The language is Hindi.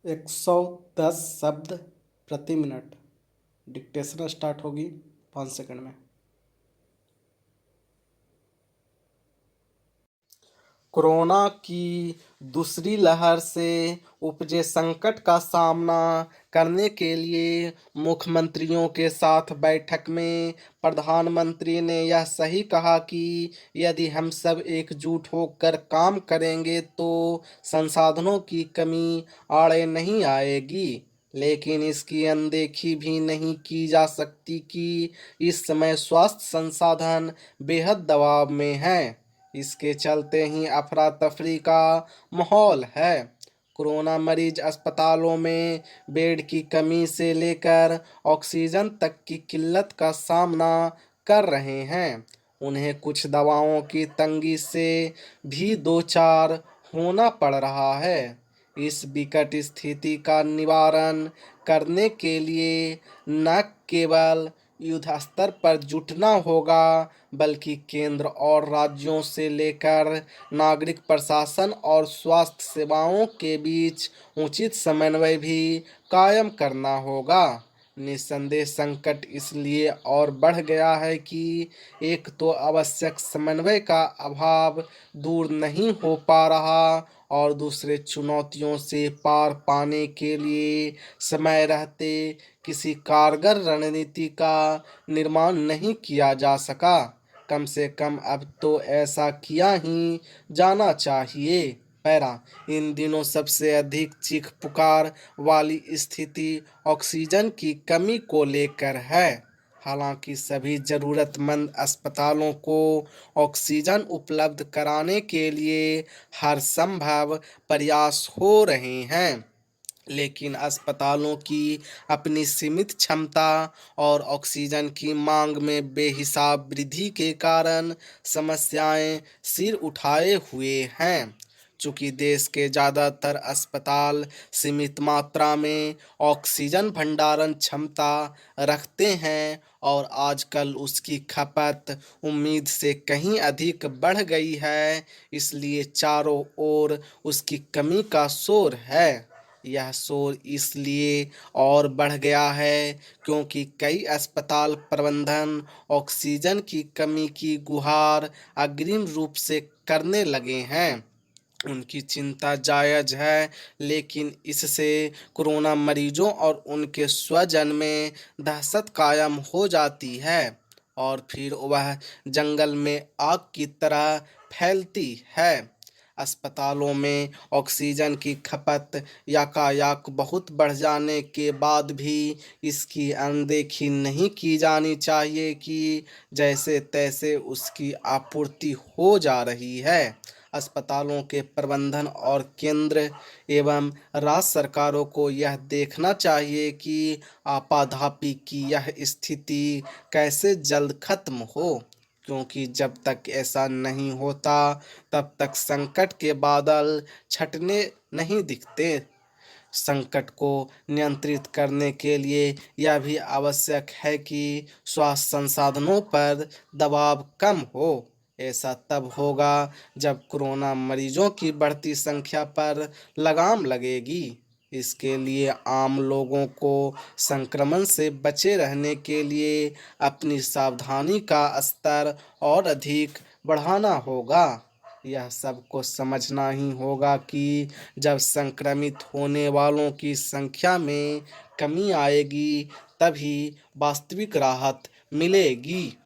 110 शब्द प्रति मिनट। डिक्टेशन स्टार्ट होगी 5 सेकंड में। कोरोना की दूसरी लहर से उपजे संकट का सामना करने के लिए मुख्यमंत्रियों के साथ बैठक में प्रधानमंत्री ने यह सही कहा कि यदि हम सब एकजुट होकर काम करेंगे तो संसाधनों की कमी आड़े नहीं आएगी। लेकिन इसकी अनदेखी भी नहीं की जा सकती कि इस समय स्वास्थ्य संसाधन बेहद दबाव में हैं। इसके चलते ही अफरा तफरी का माहौल है। कोरोना मरीज अस्पतालों में बेड की कमी से लेकर ऑक्सीजन तक की किल्लत का सामना कर रहे हैं। उन्हें कुछ दवाओं की तंगी से भी दो चार होना पड़ रहा है। इस विकट स्थिति का निवारण करने के लिए न केवल युद्ध स्तर पर जुटना होगा, बल्कि केंद्र और राज्यों से लेकर नागरिक प्रशासन और स्वास्थ्य सेवाओं के बीच उचित समन्वय भी कायम करना होगा। निस्संदेह संकट इसलिए और बढ़ गया है कि एक तो आवश्यक समन्वय का अभाव दूर नहीं हो पा रहा और दूसरे चुनौतियों से पार पाने के लिए समय रहते किसी कारगर रणनीति का निर्माण नहीं किया जा सका। कम से कम अब तो ऐसा किया ही जाना चाहिए। पैरा इन दिनों सबसे अधिक चीख पुकार वाली स्थिति ऑक्सीजन की कमी को लेकर है। हालांकि सभी जरूरतमंद अस्पतालों को ऑक्सीजन उपलब्ध कराने के लिए हर संभव प्रयास हो रहे हैं, लेकिन अस्पतालों की अपनी सीमित क्षमता और ऑक्सीजन की मांग में बेहिसाब वृद्धि के कारण समस्याएं सिर उठाए हुए हैं। चूंकि देश के ज़्यादातर अस्पताल सीमित मात्रा में ऑक्सीजन भंडारण क्षमता रखते हैं और आजकल उसकी खपत उम्मीद से कहीं अधिक बढ़ गई है, इसलिए चारों ओर उसकी कमी का शोर है। यह शोर इसलिए और बढ़ गया है क्योंकि कई अस्पताल प्रबंधन ऑक्सीजन की कमी की गुहार अग्रिम रूप से करने लगे हैं। उनकी चिंता जायज है, लेकिन इससे कोरोना मरीजों और उनके स्वजन में दहशत कायम हो जाती है और फिर वह जंगल में आग की तरह फैलती है। अस्पतालों में ऑक्सीजन की खपत याकायाक बहुत बढ़ जाने के बाद भी इसकी अनदेखी नहीं की जानी चाहिए कि जैसे तैसे उसकी आपूर्ति हो जा रही है। अस्पतालों के प्रबंधन और केंद्र एवं राज्य सरकारों को यह देखना चाहिए कि आपाधापी की यह स्थिति कैसे जल्द खत्म हो, क्योंकि जब तक ऐसा नहीं होता तब तक संकट के बादल छटने नहीं दिखते। संकट को नियंत्रित करने के लिए यह भी आवश्यक है कि स्वास्थ्य संसाधनों पर दबाव कम हो। ऐसा तब होगा जब कोरोना मरीजों की बढ़ती संख्या पर लगाम लगेगी। इसके लिए आम लोगों को संक्रमण से बचे रहने के लिए अपनी सावधानी का स्तर और अधिक बढ़ाना होगा। यह सबको समझना ही होगा कि जब संक्रमित होने वालों की संख्या में कमी आएगी तभी वास्तविक राहत मिलेगी।